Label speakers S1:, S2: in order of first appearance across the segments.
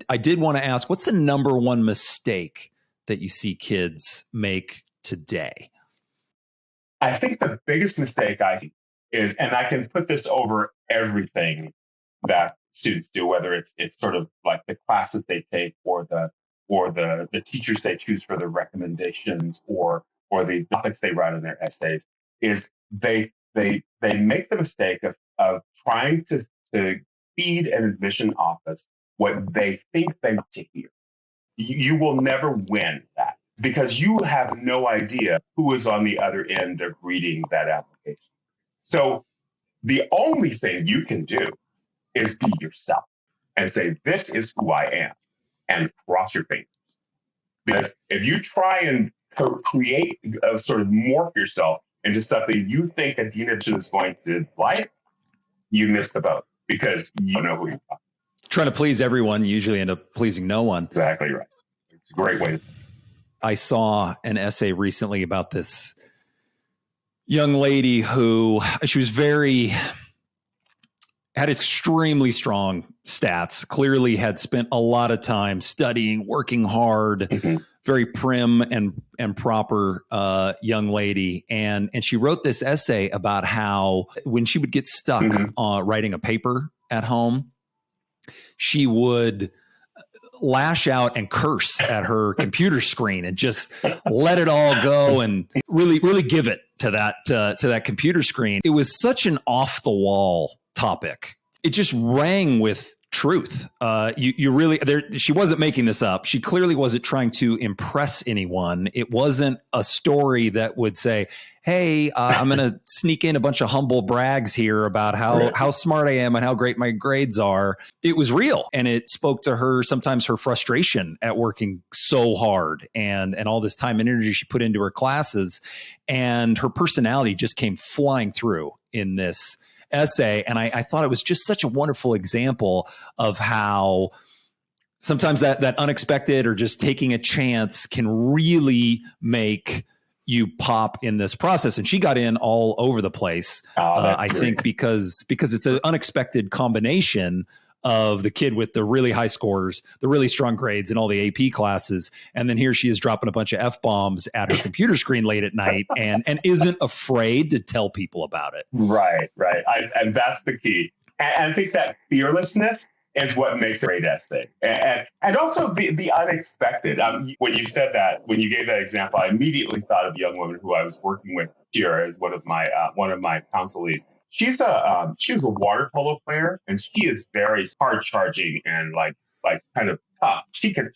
S1: I did want to ask, what's the number one mistake that you see kids make today?
S2: I think the biggest mistake I see is, and I can put this over everything that students do, whether it's sort of like the classes they take or the teachers they choose for their recommendations or the topics they write in their essays, is they make the mistake of trying to feed an admission office what they think they want to hear. You will never win that because you have no idea who is on the other end of reading that application. So the only thing you can do is be yourself and say, this is who I am, and cross your fingers. Because if you try and create a sort of morph yourself into something you think a dean is going to like, you miss the boat because you don't know who you're talking.
S1: Trying to please everyone, you usually end up pleasing no one.
S2: Exactly right. It's a great way to.
S1: I saw an essay recently about this young lady who she was had extremely strong stats, clearly had spent a lot of time studying, working hard, very prim and proper young lady. And she wrote this essay about how when she would get stuck writing a paper at home, she would lash out and curse at her computer screen and just let it all go and really give it to that computer screen. It was such an off the wall topic. It just rang with truth. You really, she wasn't making this up. She clearly wasn't trying to impress anyone. It wasn't a story that would say, hey, I'm going to sneak in a bunch of humble brags here about how smart I am and how great my grades are. It was real. And it spoke to her, sometimes her frustration at working so hard and all this time and energy she put into her classes. And her personality just came flying through in this essay. And I thought it was just such a wonderful example of how sometimes that unexpected or just taking a chance can really make you pop in this process. And she got in all over the place. I think because it's an unexpected combination of the kid with the really high scores, the really strong grades in all the AP classes. And then here she is dropping a bunch of F-bombs at her computer screen late at night and isn't afraid to tell people about it.
S2: Right. And that's the key. And I think that fearlessness is what makes a great essay. And also the unexpected. When you said that, when you gave that example, I immediately thought of a young woman who I was working with here as one of my counselees. She's a water polo player, and she is very hard charging and like kind of tough. She could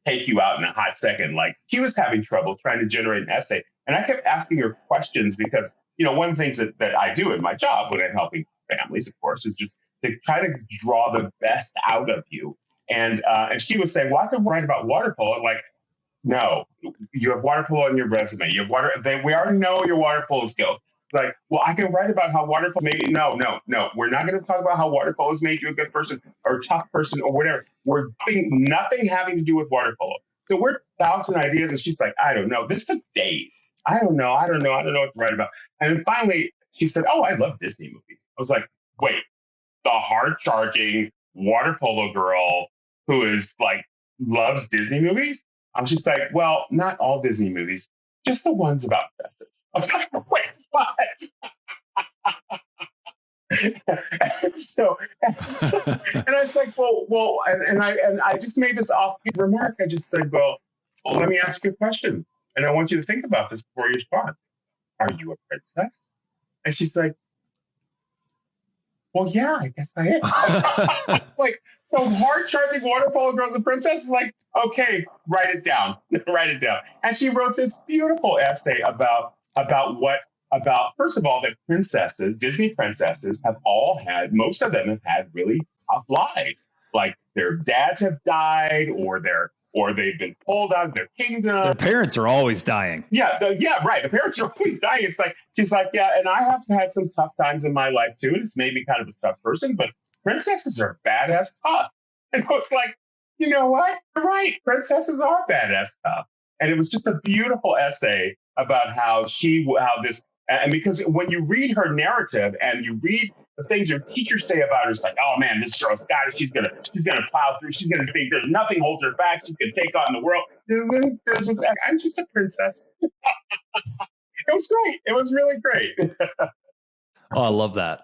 S2: take you out in a hot second. Like, she was having trouble trying to generate an essay, and I kept asking her questions because one of the things that I do in my job when I'm helping families, of course, is just to try to draw the best out of you. And she was saying, "Well, I can write about water polo." I'm like, no, you have water polo on your resume. You have we already know your water polo skills. Like, well, I can write about how water polo made me. No. We're not going to talk about how water polo has made you a good person or a tough person or whatever. We're doing nothing having to do with water polo. So we're bouncing ideas, and she's like, I don't know. This took days. I don't know what to write about. And then finally, she said, "Oh, I love Disney movies." I was like, wait, the hard-charging water polo girl who is like loves Disney movies? She's like, well, not all Disney movies, just the ones about princesses. I was like, wait, what? and I was like, well, and I just made this offbeat remark. I just said, well, let me ask you a question, and I want you to think about this before you respond. Are you a princess? And she's like, well, yeah, I guess I am. It's like, so hard-charging water polo girls and princesses, like, okay, write it down. And she wrote this beautiful essay about first of all, that princesses, Disney princesses, most of them have had really tough lives. Like, their dads have died, or they've been pulled out of their kingdom.
S1: Their parents are always dying.
S2: Yeah, right. The parents are always dying. It's like, she's like, yeah, and I have had some tough times in my life too, and it's made me kind of a tough person, but princesses are badass tough. And it's like, you know what? You're right. Princesses are badass tough. And it was just a beautiful essay about and because when you read her narrative and you read the things your teachers say about her is like, oh man, this girl's got it. She's gonna plow through. She's gonna think there's nothing holds her back. She can take on the world. It's just, I'm just a princess. It was great. It was really great.
S1: Oh, I love that.